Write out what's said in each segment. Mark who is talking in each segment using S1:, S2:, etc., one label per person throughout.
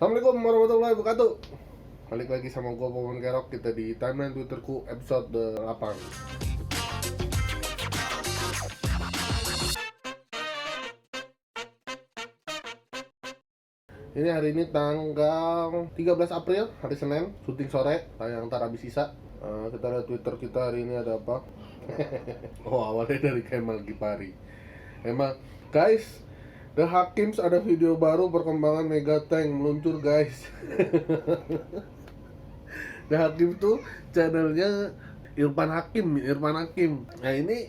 S1: Assalamualaikum warahmatullahi wabarakatuh. Balik lagi sama gue Popon Kerok. Kita di timeline Twitterku episode 8. Ini hari ini tanggal 13 April, hari Senin, syuting sore, tayang ntar habis sisa. Kita lihat Twitter kita hari ini ada apa. Oh, awalnya dari Kemal Gipari. Emang guys, The Hakims ada video baru perkembangan Mega Tank meluncur guys. The Hakim tuh channelnya Irfan Hakim. Nah ini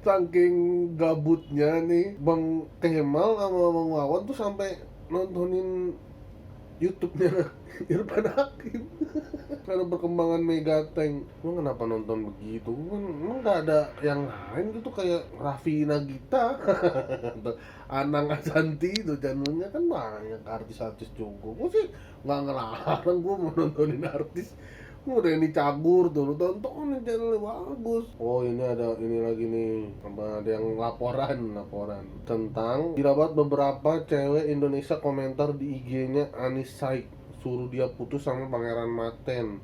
S1: saking gabutnya nih Bang Kemal sama Bang Wawan tuh sampai nontonin YouTube-nya Irfan Hakim. Karena perkembangan Mega Tank. Lu kenapa nonton begitu? Emang nggak ada yang lain gitu kayak Raffi Nagita atau Anang Asanti itu channelnya kan banyak artis-artis juga. Gue sih nggak ngelarang gue mau nontonin artis. Gue udah ini Cagur tuh, lu tontonin channelnya bagus. Oh ini ada ini lagi nih, ada yang laporan tentang didapat beberapa cewek Indonesia komentar di IG-nya Anis Saik, suruh dia putus sama Pangeran Maten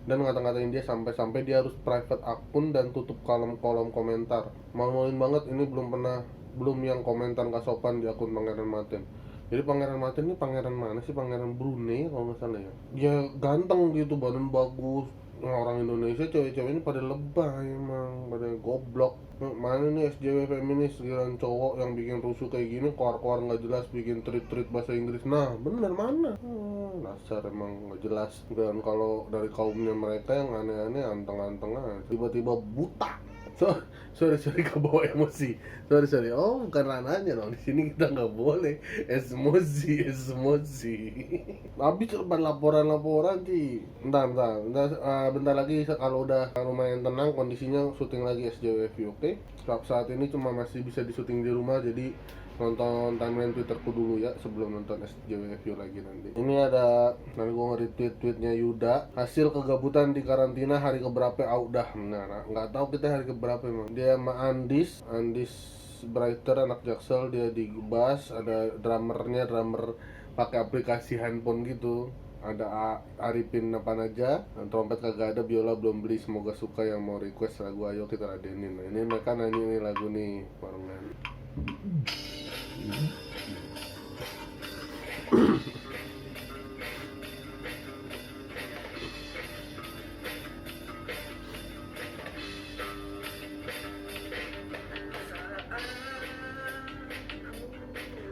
S1: dan ngata-ngatain dia sampai-sampai dia harus private akun dan tutup kolom komentar. Malu-maluin banget, ini belum yang komentar gak sopan di akun Pangeran Maten. Jadi Pangeran Maten ini pangeran mana sih? Pangeran Brunei kalau nggak salah ya. Dia ganteng gitu, badan bagus. Nah, orang Indonesia cewek-cewek ini pada lebay emang, pada goblok. Mana nih SJW feminis giliran cowok yang bikin rusuh kayak gini, keluar nggak jelas bikin tweet bahasa Inggris. Nah, bener mana? Dasar emang nggak jelas. Dan kalau dari kaumnya mereka yang aneh-aneh, anteng-anteng aja. Tiba-tiba buta. Sorry kebawa emosi. Sorry. Oh, bukan ranahnya dong. Di sini kita nggak boleh emosi. Habis lepas laporan sih. Bentar lagi kalau udah lumayan tenang kondisinya, syuting lagi SJWF, oke? Saat ini cuma masih bisa disyuting di rumah, jadi nonton timeline Twitterku dulu ya sebelum nonton SJWF lagi nanti. Ini ada, nanti gue nge-retweet tweetnya Yuda. Hasil kegabutan di karantina hari keberapa? Udah, nah, nggak tahu kita hari keberapa emang. Dia sama Andis Brighter anak Jaksel, dia di bass, ada drummer pakai aplikasi handphone gitu. Ada Arifin apa aja, trompet kagak ada, biola belum beli. Semoga suka yang mau request lagu, ayo kita ladenin. Nah, ini mereka nyanyi nih lagu nih barengan.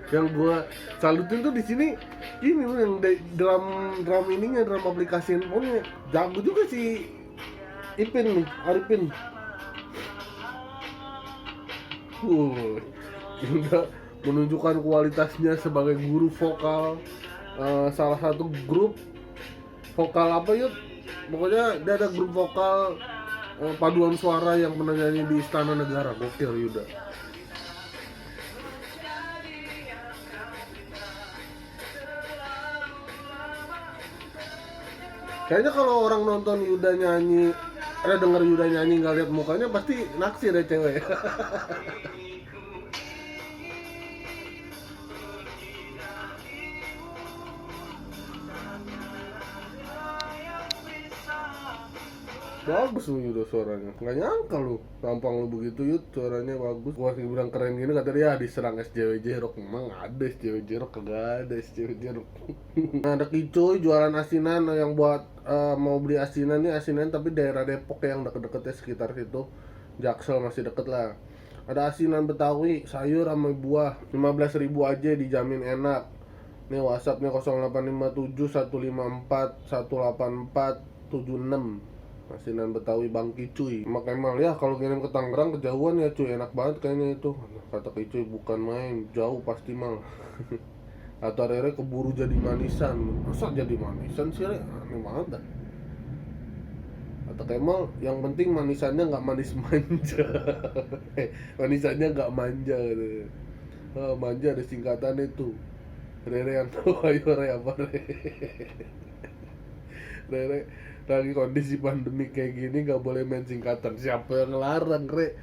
S1: Yang gua salutin tuh di sini ini yang drum ininya, drum aplikasi handphone jago juga si Ipin nih, Arifin. Juga menunjukkan kualitasnya sebagai guru vokal salah satu grup vokal apa yuk, pokoknya dia ada grup vokal paduan suara yang pernah nyanyi di Istana Negara. Gokil Yuda. Kayaknya kalau orang nonton Yuda nyanyi, denger Yuda nyanyi nggak lihat mukanya, pasti naksir ya cewek. Bagus lu Yuda suaranya, nggak nyangka lu, tampang lu begitu Yud, suaranya bagus. Gua sih bilang keren gini, kata dia diserang SJWJ Rock. Emang ada SJWJ Rock? Kagak ada SJWJ Rock. Nah, ada Kicoy jualan asinan yang buat mau beli asinan nih, asinan tapi daerah Depok yang deket-deketnya sekitar situ, Jaksel masih deket lah. Ada asinan Betawi, sayur sama buah, 15.000 aja dijamin enak. Nih WhatsAppnya 0857 154 184 76. Asinan Betawi Bang Kicuy. Mak Kemal ya kalau ngirim ke Tangerang kejauhan ya cuy, enak banget kayaknya itu. Kata Kicuy bukan main, jauh pasti mal. Atau Rere keburu jadi manisan. Masa jadi manisan sih Re? Aneh banget dah. Kata Kemal yang penting manisannya nggak manis manja. Manisannya nggak manja gitu. Manja ada singkatannya tuh. Rere yang tahu, ayo Re apa Re? Rere lagi kondisi pandemi kayak gini gak boleh main singkatan. Siapa yang ngelarang Re?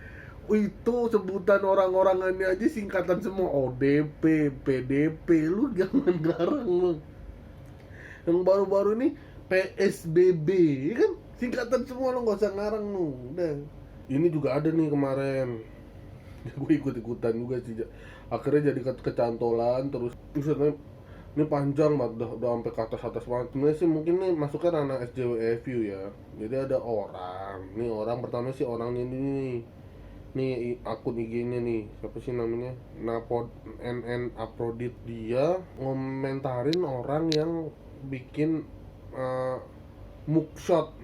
S1: Itu sebutan orang-orangannya aja singkatan semua, ODP, PDP, lu jangan garang lu. Yang baru-baru ini PSBB, kan singkatan semua, lu nggak usah ngarang lu. Udah. Ini juga ada nih kemarin, gue ikut-ikutan juga sih. Akhirnya jadi kecantolan terus. Misalnya ini panjang banget, udah sampai ke atas banget. Sebenarnya sih mungkin nih masuknya ranah SJWFU ya. Jadi ada orang, nih orang pertama sih orangnya ini nih akun IG-nya nih, siapa sih namanya, Napod NN Aprodit. Dia ngomentarin orang yang bikin uh, mugshot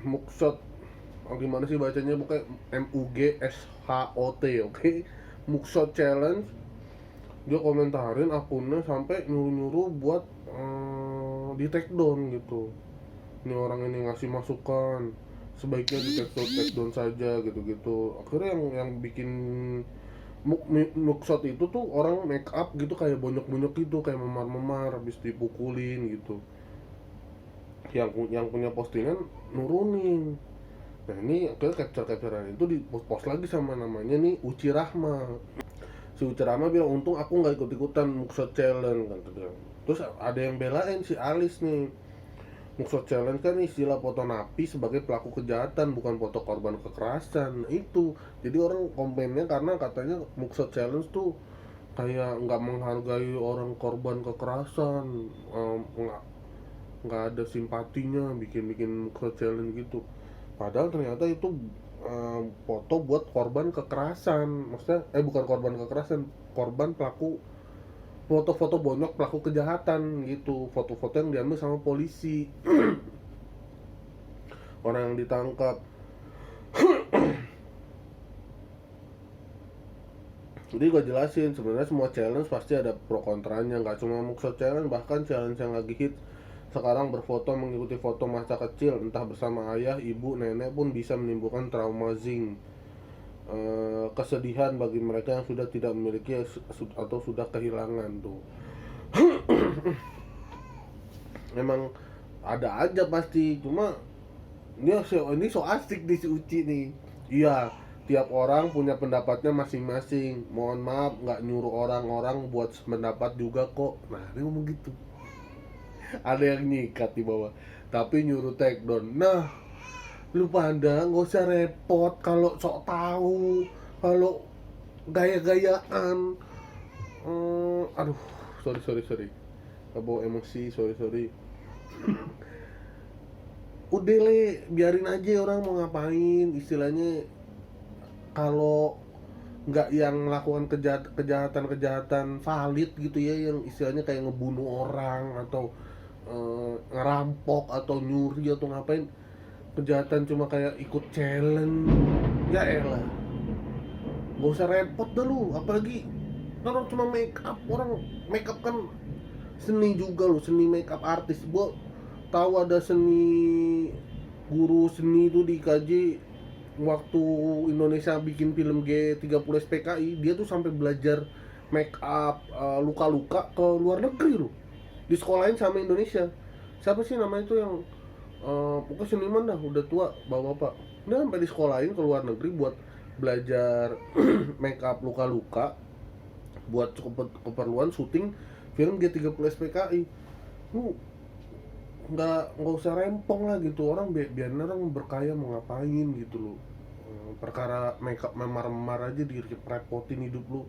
S1: gimana sih bacanya, bukan MUGSHOT, oke, mugshot challenge. Dia komentarin akunnya sampai nyuruh-nyuruh buat di take down gitu. Ini orang ini ngasih masukan, sebaiknya di take down saja gitu-gitu. Akhirnya yang bikin mugshot itu tuh orang make up gitu, kayak bonyok-bonyok gitu, kayak memar-memar habis dipukulin gitu. Yang punya postingan nurunin. Nah ini akhirnya capture-capturean itu di post lagi sama namanya nih Uci Rahma. Si Uci Rahma bilang, untung aku nggak ikut-ikutan mugshot challenge kan. Terus ada yang belain si Alis nih, mugshot challenge kan istilah foto napi sebagai pelaku kejahatan, bukan foto korban kekerasan. Itu jadi orang komennya karena katanya mugshot challenge tuh kayak nggak menghargai orang korban kekerasan, nggak ada simpatinya bikin mugshot challenge gitu. Padahal ternyata itu foto buat korban kekerasan, maksudnya bukan korban kekerasan, korban pelaku, foto-foto bonyok pelaku kejahatan gitu, foto-foto yang diambil sama polisi orang yang ditangkap. Jadi gue jelasin sebenarnya semua challenge pasti ada pro kontranya, nggak cuma mugshot challenge, bahkan challenge yang lagi hit sekarang berfoto mengikuti foto masa kecil, entah bersama ayah, ibu, nenek pun bisa menimbulkan trauma zing, kesedihan bagi mereka yang sudah tidak memiliki atau sudah kehilangan tuh. Memang ada aja pasti, cuma ini so asik di si Uci nih. Iya, tiap orang punya pendapatnya masing-masing. Mohon maaf, nggak nyuruh orang-orang buat pendapat juga kok. Nah, dia ngomong gitu. Ada yang nyikat di bawah, tapi nyuruh take down. Nah, lu pada nggak usah repot kalau sok tahu, kalau gaya-gayaan. Aduh, sorry, kebawa emosi, sorry. Udah le, biarin aja orang mau ngapain, istilahnya kalau nggak yang melakukan kejahatan valid gitu ya, yang istilahnya kayak ngebunuh orang atau ngerampok atau nyuri atau ngapain, kejahatan cuma kayak ikut challenge, ya elah, nggak usah repot dah lu. Apalagi orang cuma make up, orang make up kan seni juga loh, seni make up artis. Gua tahu ada guru seni itu di KJ waktu Indonesia bikin film G30 SPKI, dia tuh sampai belajar make up luka-luka ke luar negeri loh, di sekolahin sama Indonesia. Siapa sih namanya itu yang pokoknya seniman dah, udah tua bapak-bapak, dia sampai di sekolahin ke luar negeri buat belajar make up luka-luka buat keperluan syuting film G30 SPKI. Lu nggak usah rempong lah gitu, orang biarin orang berkaya mau ngapain gitu loh. Perkara makeup memar-memar aja direpotin hidup lu,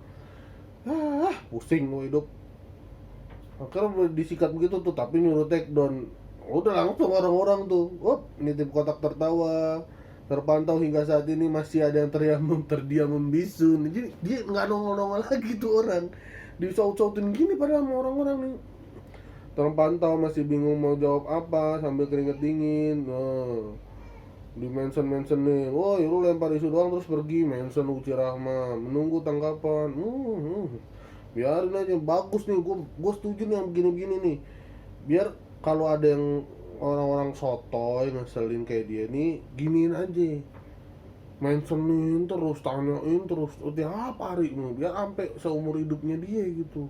S1: pusing lu hidup. Akhirnya disikat begitu tuh, tapi nyuruh take down. Udah langsung orang-orang tuh, nitip kotak tertawa, terpantau hingga saat ini masih ada yang terdiam membisu. Jadi dia nggak nongol-nongol lagi tuh orang, disaut-sautin gini padahal sama orang-orang nih. Terpantau masih bingung mau jawab apa sambil keringet dingin. Di mention nih, woi lu lempar isu doang terus pergi, mention Uci Rahma, menunggu tanggapan. Biarin aja, bagus nih, gue setuju nih yang begini-begini nih. Biar kalau ada yang orang-orang sotoy ngeselin kayak dia nih, giniin aja, mentionin terus, tanyain terus tiap hari nih, biar sampai seumur hidupnya dia gitu.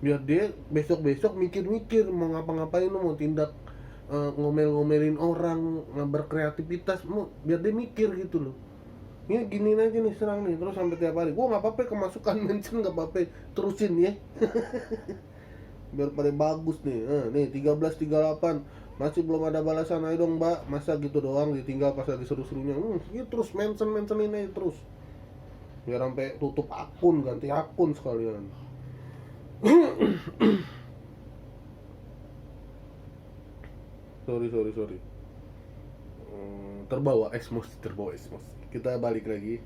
S1: Biar dia besok-besok mikir-mikir mau ngapa-ngapain, mau tindak ngomel-ngomelin orang, berkreativitas, biar dia mikir gitu loh. ini giniin aja nih serang nih terus sampai tiap hari. Gua nggak apa-apa kemasukan mention nggak apa-apa terusin ya. Biar pada bagus nih. Nih 13.38 masih belum ada balasan, ayo dong mbak, masa gitu doang ditinggal pas lagi seru-serunya. Ya terus mentionin aja terus biar sampai tutup akun, ganti akun sekalian. sorry terbawa esmosi. Kita balik lagi.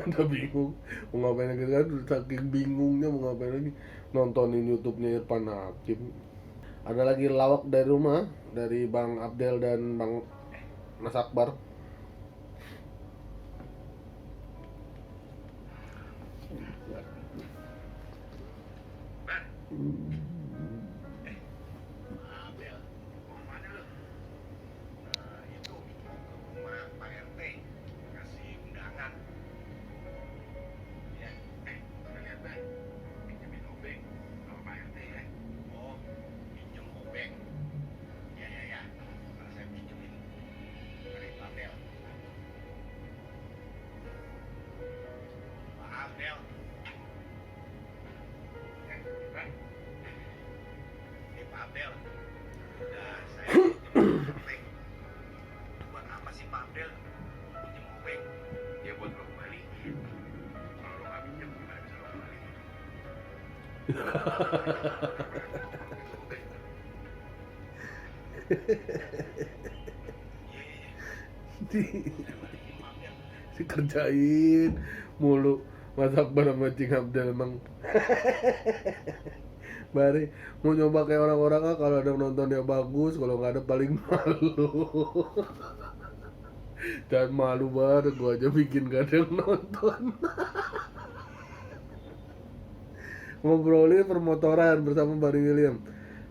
S1: Udah bingung mau ngapain lagi kan, saking bingungnya mau ngapain lagi, nontonin YouTube-nya Irfan Hakim. Ada lagi lawak dari rumah dari Bang Abdel dan Bang Mas Akbar.
S2: Abdel, udah saya pinjem buat apa sih Pak Abdel pinjem obeng? Ya buat lo kembaliin. Kalau lo nggak pinjem gimana bisa lo kembaliin?
S1: Dikerjain mulu Mas Akbar sama Cing Abdel emang. Bari mau nyoba kayak orang-orang ah, kalau ada nontonnya bagus, kalau nggak ada paling malu. Dan malu banget, gua aja bikin gak ada yang nonton. Ngobrolin permotoran bersama Barry William.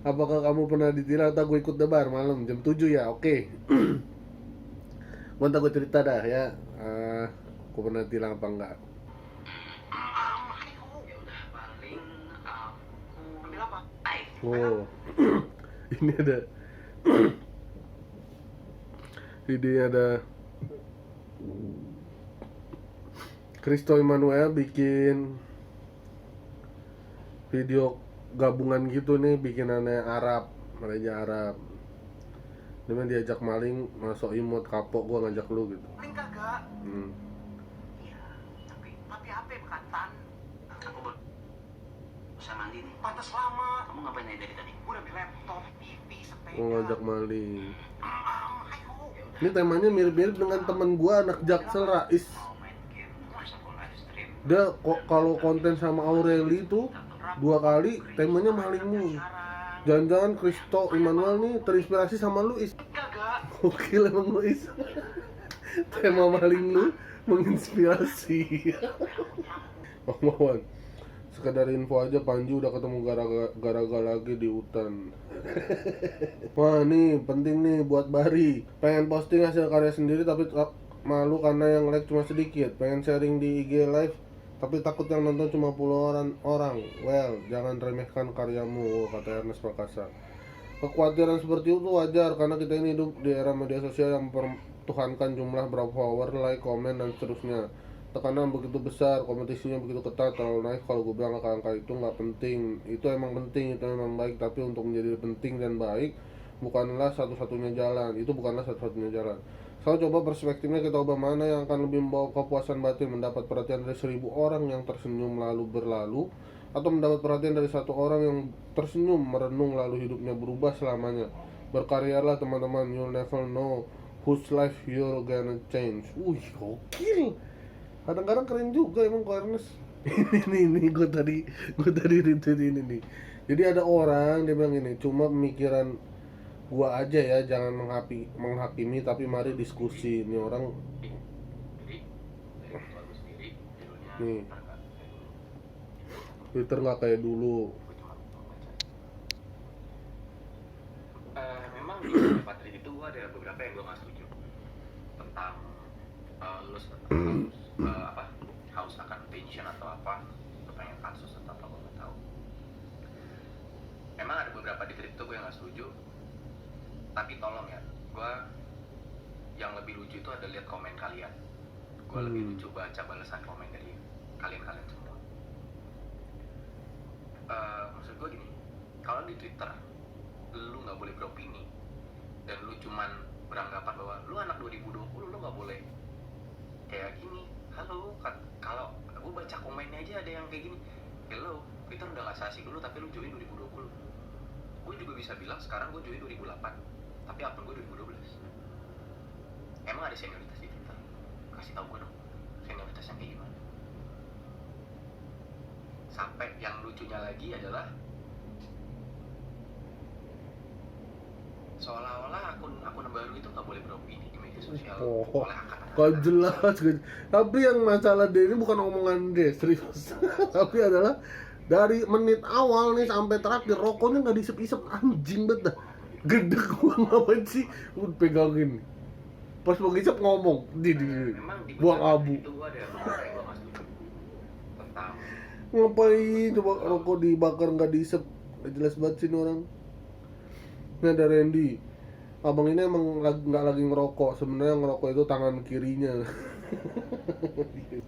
S1: Apakah kamu pernah ditilang atau gue ikut debar malam jam 7 ya? Oke. Gua ntar gue cerita dah ya. Aku pernah tilang apa enggak?
S2: Ya udah paling aku ambil apa?
S1: Oh, ini ada Kristo Emmanuel bikin video gabungan gitu nih, bikinannya Arab, Raja Arab. Dia diajak maling, masuk imut kapok, gua ngajak lu gitu.
S2: Maling kagak? Iya, tapi apa berkataan? Aku bisa mandi nih. Pantas lama. Kamu ngapain aja dari tadi? Gue udah ambil laptop, TV, sepeda.
S1: Gua ngajak maling.
S2: Ayo.
S1: Ini temanya mirip-mirip dengan temen gua anak Jaksel, Rais.
S2: Mau main game, masa aku live stream.
S1: Dia kok kalau konten sama Aureli tuh 2 kali temanya maling mulu. Jangan-jangan Kristo Emmanuel nih terinspirasi sama lu, Is.
S2: Kagak.
S1: Gokil emang lu, Is. Tema maling lu menginspirasi. Bang Wawan, sekedar info aja, Panji udah ketemu gara-gara lagi di hutan. Wah nih penting nih buat Bari, pengen posting hasil karya sendiri tapi malu karena yang like cuma sedikit, pengen sharing di IG live tapi takut yang nonton cuma puluhan orang. Well, jangan remehkan karyamu, kata Ernest Prakasa. Kekhawatiran seperti itu wajar karena kita ini hidup di era media sosial yang mempertuhankan jumlah berapa follower, like, komen, dan seterusnya. Tekanan begitu besar, kompetisinya begitu ketat, terlalu naik. Kalau gue bilang angka-angka itu nggak penting, itu emang penting, itu emang baik, tapi untuk menjadi penting dan baik bukanlah satu-satunya jalan. Itu bukanlah satu-satunya jalan. Selalu coba perspektifnya, kita ubah mana yang akan lebih membawa kepuasan batin, mendapat perhatian dari 1000 orang yang tersenyum lalu berlalu, atau mendapat perhatian dari 1 orang yang tersenyum merenung lalu hidupnya berubah selamanya. Berkaryalah teman-teman, you'll never know whose life you're gonna change. Wih, gokil. Kadang-kadang keren juga emang Ernest. ini gue tadi retweet ini nih. Jadi ada orang dia bilang ini, cuma pemikiran gua aja ya, jangan menghakimi tapi mari diskusi. Ini orang nih Twitter nggak kayak dulu.
S2: Memang di Patrick itu gua ada beberapa yang gua nggak setuju tentang lulus haus akan pension atau apa, pengen kasus atau apa, gua nggak tahu. Emang ada beberapa di kripto gue yang nggak setuju, tapi tolong ya, gue
S3: yang lebih lucu itu ada lihat komen kalian. Gue lebih lucu baca balasan komen dari kalian semua. Maksud gue gini, kalau di Twitter lu nggak boleh beropini dan lu cuman beranggapan bahwa lu anak 2020, lu nggak boleh kayak gini. Halo, kalau gue baca komennya aja ada yang kayak gini, hello, Twitter udah nggak asik dulu tapi lu join 2020. Gue juga bisa bilang sekarang gue join 2008 tapi akun gue 2012. Emang ada senioritas di Twitter? Kasih tau gue dong senioritasnya kayak gimana. Sampai yang lucunya lagi adalah seolah-olah akun baru itu nggak boleh beropini di media sosial oleh angkatan.
S1: Kok jelas gitu. Tapi yang masalah dia ini bukan omongan dia, serius. Tapi adalah dari menit awal nih sampai terakhir rokoknya nggak disep-isep, anjing banget dah. Gede gua ngapain sih? Udah pegangin. Pas mau ngisep ngomong,
S3: Memang di
S1: buang abu.
S3: itu gua ada beberapa yang gua nggak setuju tentang
S1: Ngapain coba rokok dibakar nggak diisep? Nggak jelas banget sih ini orang. Ini ada Randy. Abang ini emang nggak lagi ngerokok, sebenarnya ngerokok itu tangan kirinya.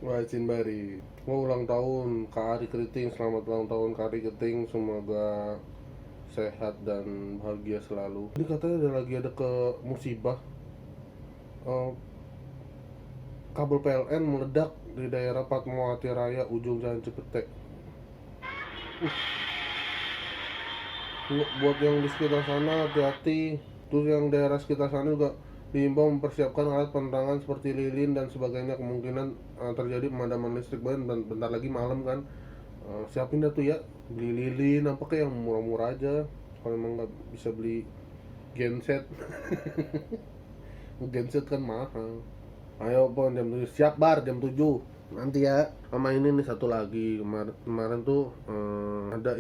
S1: Wah, Cinbari. Mau ulang tahun Kak Ari Keriting, selamat ulang tahun Kak Ari Keriting, semoga sehat dan bahagia selalu. Ini katanya lagi ada ke musibah. Kabel PLN meledak di daerah Fatmawati Raya, ujung Jalan Cipete. Buat yang di sekitar sana hati-hati. Terus yang daerah sekitar sana juga diimbau mempersiapkan alat penerangan seperti lilin dan sebagainya. Kemungkinan terjadi pemadaman listrik dan bentar lagi malam kan. Siapin dah tuh ya, beli lilin apa kayak yang murah-murah aja. Kalau emang nggak bisa beli genset. Genset kan mahal. Ayo pon jam 7, siap bar jam 7 nanti ya. Sama ini nih satu lagi, kemarin tuh ada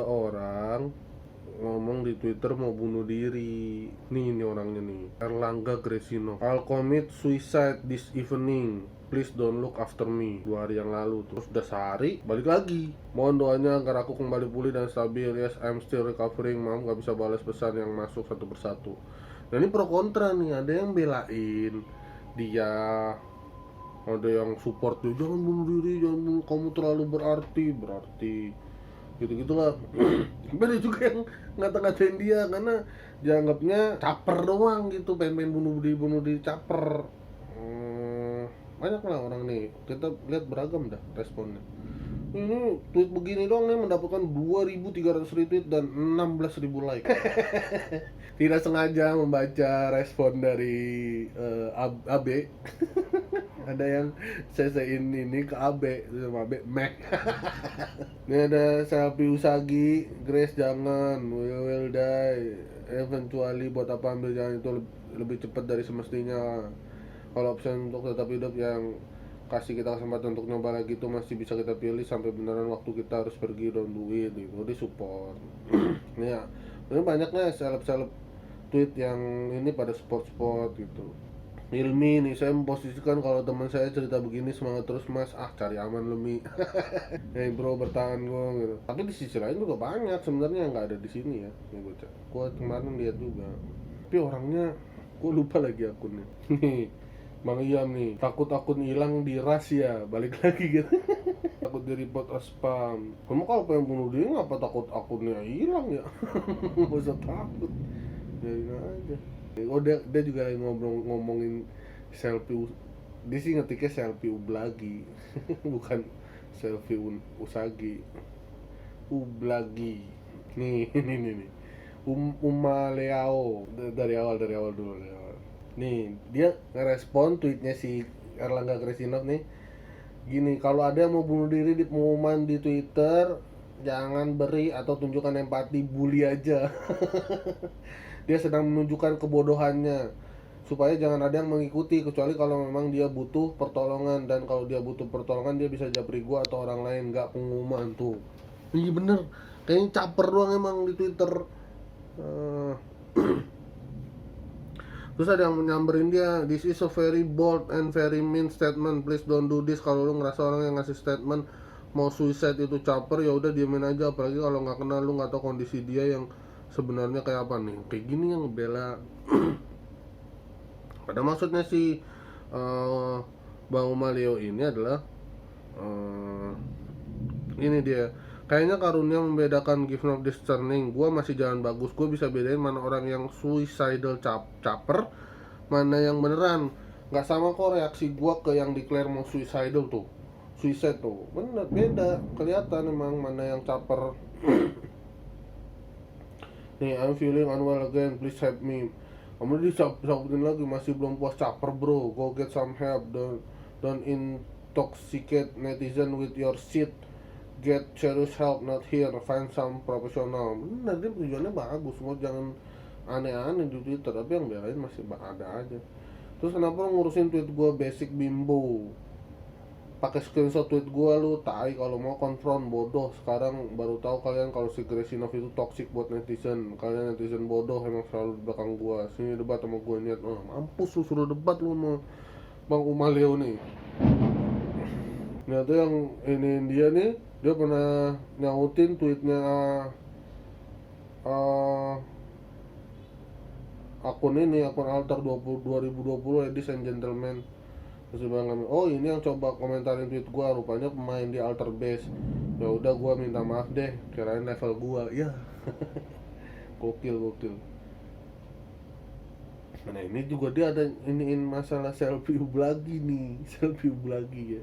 S1: orang ngomong di Twitter mau bunuh diri. Ini orangnya nih, Erlangga Gresino. I'll commit suicide this evening, please don't look after me. 2 hari yang lalu. Terus udah sehari balik lagi, mohon doanya agar aku kembali pulih dan stabil. Yes, I'm still recovering. Maaf gak bisa balas pesan yang masuk satu persatu. Nah ini pro kontra nih, ada yang belain dia, ada yang support dia, jangan bunuh diri, jangan bunuh, kamu terlalu berarti gitu-gitulah. Ada juga yang ngata-ngatain dia karena dianggapnya caper doang gitu, pengen bunuh diri caper. Banyak lah orang nih, kita lihat beragam dah responnya. Ini tweet begini dong nih mendapatkan 2.300 retweet dan 16.000 like. Tidak sengaja membaca respon dari AB. Ada yang CC-in ini ke AB sama AB Mac. Ini ada selfie Usagi, Grace jangan, we will die eventually. Buat apa ambil jalan itu lebih cepat dari semestinya. Kalau opsi untuk tetap hidup yang kasih kita kesempatan untuk nyoba lagi itu masih bisa kita pilih, sampai beneran waktu kita harus pergi, don't do it gitu, di support. Ini ya, ini banyaknya seleb tweet yang ini pada sport gitu. Ilmi nih, saya memposisikan kalau teman saya cerita begini semangat terus mas, cari aman lu Mi. Hey bro bertahan gua gitu. Tapi di sisi lain juga banyak sebenarnya yang nggak ada di sini ya. Nih gua kemarin lihat juga. Tapi orangnya gua lupa lagi akunnya. Bang Iam nih, takut akun hilang di rahasia, balik lagi gitu. Takut di report as spam. Kamu kalau pengen bunuh diri ngapa takut akunnya hilang ya? Gak usah takut, biarin aja. Oh dia juga lagi ngomongin selfie. Dia sih ngetiknya selfie Ublagi. Bukan selfie Usagi. Ublagi. Nih. Umaleao. Dari awal dulu. Nih, dia ngerespon tweetnya si Erlangga Kresinov nih. Gini, kalau ada yang mau bunuh diri di pengumuman di Twitter, jangan beri atau tunjukkan empati, bully aja. Dia sedang menunjukkan kebodohannya. Supaya jangan ada yang mengikuti, kecuali kalau memang dia butuh pertolongan. Dan kalau dia butuh pertolongan, dia bisa japri gua atau orang lain, nggak pengumuman tuh. Iya bener, kayaknya caper doang emang di Twitter. Terus ada yang nyamperin dia, this is a very bold and very mean statement, please don't do this. Kalau lu ngerasa orang yang ngasih statement mau suicide itu caper, ya udah diemin aja. Apalagi kalau nggak kenal, lu nggak tahu kondisi dia yang sebenarnya kayak apa nih. Kayak gini yang ngebela Pada maksudnya si Bang Umaleo ini adalah ini dia, kayaknya karunia membedakan gift of discerning. Gua masih jalan bagus, gua bisa bedain mana orang yang suicidal caper, mana yang beneran. Nggak sama kok reaksi gua ke yang declare mau suicidal tuh, suicide tuh, bener beda, kelihatan emang mana yang caper. Nih, I'm feeling unwell again, please help me. Kamu disabutin lagi, masih belum puas caper bro, go get some help. Don't intoxicate netizen with your shit. Get serious help, not here. Find some professional. Bener, dia tujuannya bagus, mau jangan aneh-aneh di Twitter, tapi yang belain masih ada aja. Terus kenapa lu ngurusin tweet gua basic bimbo? Pakai screenshot tweet gua lu, tai. Kalau mau konfront, bodoh. Sekarang baru tahu kalian kalau si Gracinov itu toxic buat netizen. Kalian netizen bodoh, emang selalu di belakang gua. Sini debat sama gua, niat. Mampus lu, suruh debat lu sama Bang Umaleo nih. Nah tuh yang ini dia nih, dia pernah nyautin tweetnya akun altar 2020 ladies and gentlemen. Terus dia bilang, oh ini yang coba komentarin tweet gua, rupanya pemain di altar base. Ya udah, gua minta maaf deh, kirain level gua. Ya gokil. Nah ini juga dia ada iniin masalah selfie ublagi nih. Selfie ublagi ya.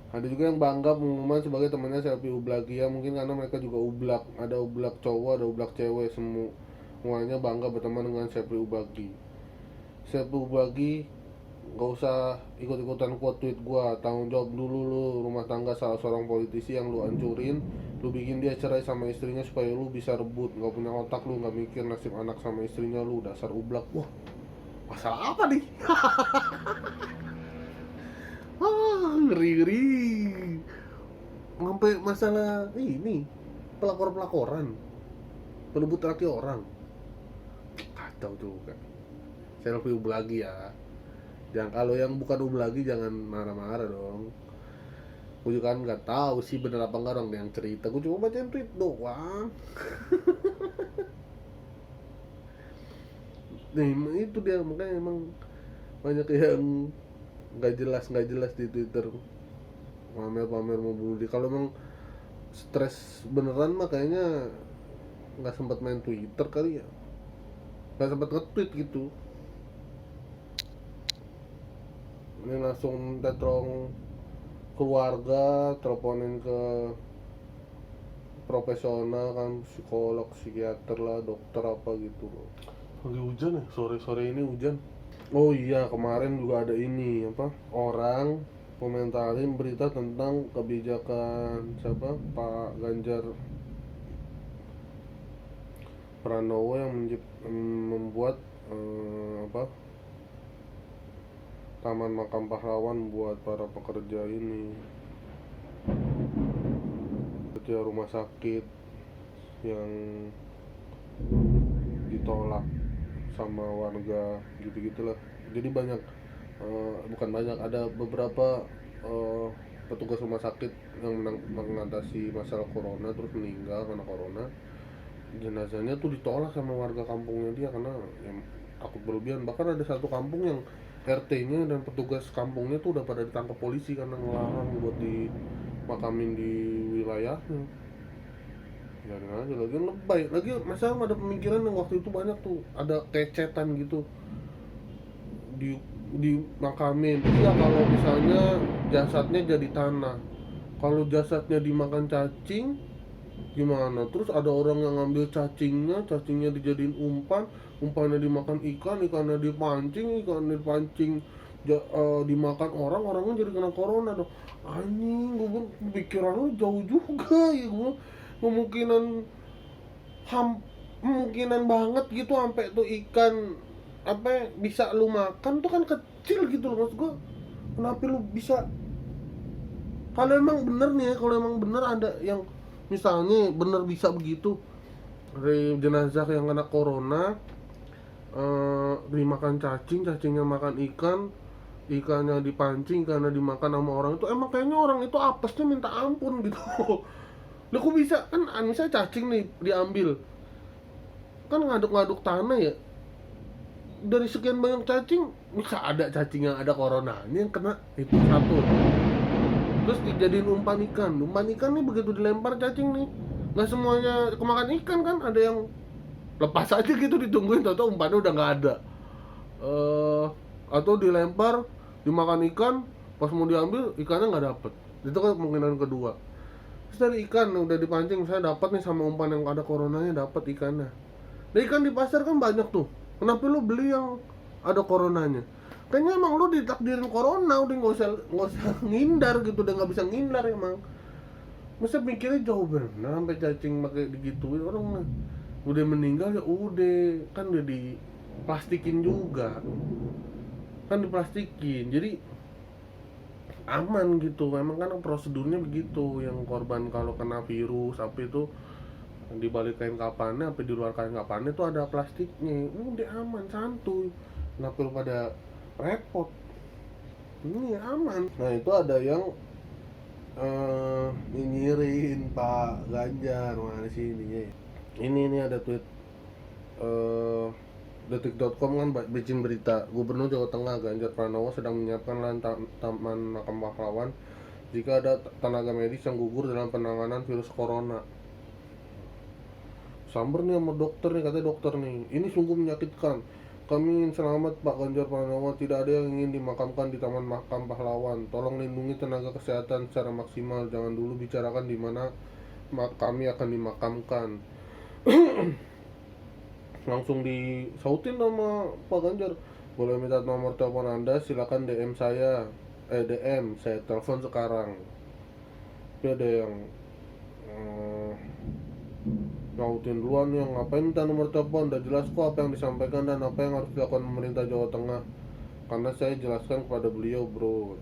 S1: Ada juga yang bangga pengumuman sebagai temannya selfie ublagi ya, mungkin karena mereka juga ublak. Ada ublak cowok, ada ublak cewek, semuanya bangga berteman dengan selfie ublagi. Selfie ublagi, gak usah ikut-ikutan quote tweet gua. Tanggung jawab dulu lu, rumah tangga salah seorang politisi yang lu hancurin. Lu bikin dia cerai sama istrinya supaya lu bisa rebut. Gak punya otak lu, gak mikir nasib anak sama istrinya lu, dasar ublak. Wah, masalah apa nih? Ngeri. Sampai masalah ini, pelakor-pelakoran, perebut laki orang. Kacau juga. Selfie ublagi ya. Jangan, kalau yang bukan ublagi jangan marah-marah dong. Gue juga kan nggak tahu sih bener apa enggak orang yang cerita. Gue cuma bacain tweet doang. Nih itu dia, makanya emang banyak yang nggak jelas di Twitter, pamer mau bunuh diri. Kalau emang stres beneran mah kayaknya nggak sempat main Twitter kali ya, nggak sempat nge-tweet gitu. Ini langsung tetrong keluarga, teleponin ke profesional kan, psikolog, psikiater lah, dokter apa gitu loh. Lagi hujan ya, sore ini hujan. Oh iya, kemarin juga ada ini apa, orang komentarin berita tentang kebijakan siapa, Pak Ganjar Pranowo yang membuat taman makam pahlawan buat para pekerja ini, kerja rumah sakit yang ditolak sama warga gitu-gitulah. Jadi banyak, bukan banyak, ada beberapa petugas rumah sakit yang mengatasi masalah corona terus meninggal karena corona. Jenazahnya tuh ditolak sama warga kampungnya dia karena yang takut berlebihan. Bahkan ada satu kampung yang RT-nya dan petugas kampungnya tuh udah pada ditangkap polisi karena ngelarang buat dimakamin di wilayahnya. Biarin aja, lagi lebay. Lagi masa ada pemikiran yang waktu itu banyak tuh, ada kecetan gitu di makamin. Iya, kalau misalnya jasadnya jadi tanah, kalau jasadnya dimakan cacing gimana? Terus ada orang yang ngambil cacingnya dijadiin umpannya dimakan ikannya dipancing, dimakan orangnya jadi kena corona dong. Anjing, gue pikiran lu jauh juga ya. Gue kemungkinan banget gitu sampai tuh ikan apa bisa lu makan tuh kan kecil gitu loh. Maksud gue, kenapa lu bisa, kalau emang bener nih ya, kalau emang bener ada yang misalnya bener bisa begitu, dari jenazah yang kena corona dimakan cacingnya makan ikannya dipancing karena dimakan sama orang itu, emang kayaknya orang itu apesnya minta ampun gitu. Lah kok bisa, kan misalnya cacing nih diambil kan ngaduk-ngaduk tanah ya, dari sekian banyak cacing bisa ada cacing yang ada coronanya yang kena, itu satu. Terus dijadiin umpan ikan nih, begitu dilempar cacing nih nggak semuanya kemakan ikan kan, ada yang lepas aja gitu, ditungguin tau umpannya udah nggak ada. Atau dilempar dimakan ikan, pas mau diambil ikannya nggak dapet, itu kan kemungkinan kedua. Terus dari ikan udah dipancing, saya dapat nih sama umpan yang ada coronanya, dapat ikannya. Nah ikan di pasar kan banyak tuh, kenapa lu beli yang ada coronanya? Kayaknya emang lu ditakdirin corona, udah nggak usah ngindar gitu, udah nggak bisa ngindar emang. Masa mikirnya jauh bener sampai cacing pakai digituin orang mah. Udah meninggal ya udah, kan udah diplastikin juga, kan diplastikin jadi aman gitu. Memang kan prosedurnya begitu, yang korban kalau kena virus apa itu dibalik kain kapannya apa di luar kain kapannya itu ada plastiknya, udah aman santuy. Kenapa lu pada repot? Ini aman. Nah itu ada yang nyinyirin Pak Ganjar, mana sih ininya ya? Ini ada tweet detik.com kan bikin berita, Gubernur Jawa Tengah Ganjar Pranowo sedang menyiapkan lahan taman makam pahlawan jika ada tenaga medis yang gugur dalam penanganan virus corona. Samber nih sama dokter nih, katanya dokter nih, ini sungguh menyakitkan. Kami ingin selamat Pak Ganjar Pranowo, tidak ada yang ingin dimakamkan di taman makam pahlawan. Tolong lindungi tenaga kesehatan secara maksimal, jangan dulu bicarakan di mana kami akan dimakamkan. Langsung disautin sama Pak Ganjar, boleh minta nomor telepon Anda, silakan DM saya, DM saya telepon sekarang. Tapi ada yang ngautin duluan, yang ngapain minta nomor telepon, udah jelas kok apa yang disampaikan dan apa yang harus dilakukan pemerintah Jawa Tengah, karena saya jelaskan kepada beliau bro.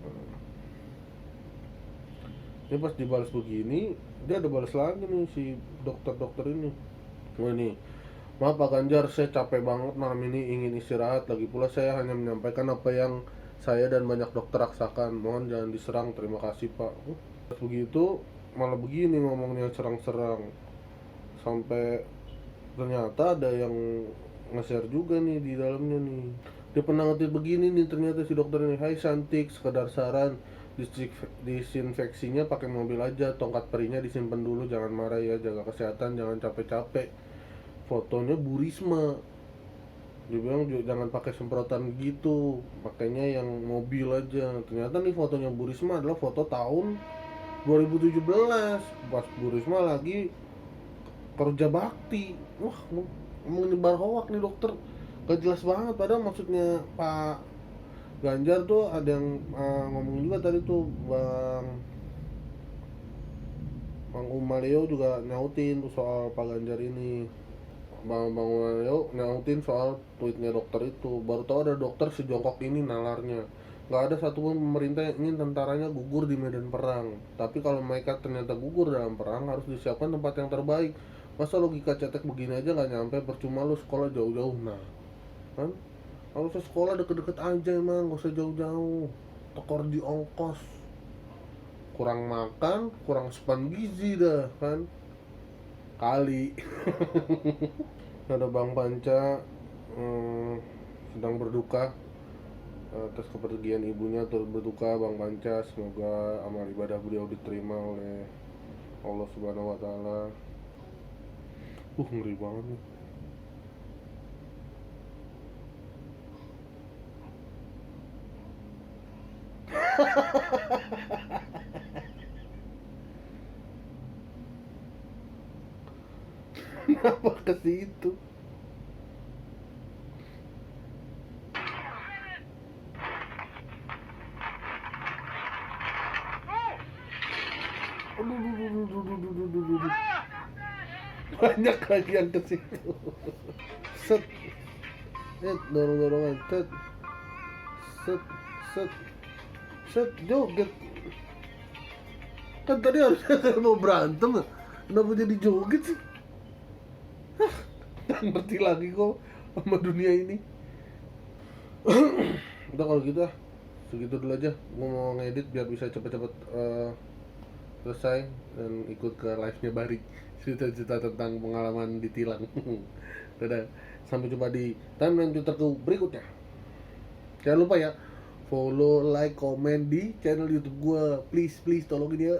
S1: Ini pas dibalas begini, dia ada balas lagi nih si dokter-dokter ini. Wah nih, maaf Pak Ganjar, saya capek banget malam ini, ingin istirahat. Lagi pula saya hanya menyampaikan apa yang saya dan banyak dokter rasakan. Mohon jangan diserang, terima kasih Pak. Begitu malah begini ngomongnya, serang-serang. Sampai ternyata ada yang nge-share juga nih di dalamnya nih. Dia pernah ngetik begini nih ternyata si dokter ini, hai cantik, sekedar saran, disinfeksinya pakai mobil aja, tongkat perinya disimpan dulu, jangan marah ya, jaga kesehatan, jangan capek-capek. Fotonya Bu Risma, dia bilang jangan pakai semprotan gitu, pakainya yang mobil aja. Ternyata nih fotonya Bu Risma adalah foto tahun 2017 pas Bu Risma lagi kerja bakti. Wah, menyebar hoak nih dokter, gak jelas banget. Padahal maksudnya Pak Ganjar tuh ada yang ngomong juga tadi tuh, Bang Umaleo juga nyautin tuh soal Pak Ganjar ini. Bang Umaleo nyautin soal tweetnya dokter itu. Baru tahu ada dokter sejongkok ini nalarnya. Gak ada satupun pemerintah yang ingin tentaranya gugur di medan perang. Tapi kalau mereka ternyata gugur dalam perang, harus disiapkan tempat yang terbaik. Masa logika cetek begini aja gak nyampe, percuma lu sekolah jauh-jauh. Nah kan, kalau usah sekolah deket-deket aja emang, gak usah jauh-jauh. Tekor di ongkos, kurang makan, kurang asupan gizi dah kan kali. Ada Bang Panca sedang berduka atas kepergian ibunya, turut berduka Bang Panca. Semoga amal ibadah beliau diterima oleh Allah Subhanahu wa Ta'ala. Ngeri banget nih. Kenapa ke situ? Aduh. Banyak lagi yang ke situ. Set. Dorong-dorongan. Set. Joget. Kan tadi harusnya mau berantem. Kenapa jadi joget sih? Nggak ngerti lagi kok sama dunia ini. Udah kalau gitu segitu dulu aja. Gue mau ngedit biar bisa cepet-cepet selesai dan ikut ke live-nya Bari. cerita-cerita tentang pengalaman ditilang. Dadah, sampai jumpa di timeline Twitterku berikutnya. Jangan lupa ya, follow, like, komen di channel YouTube gua, please tolongin ya.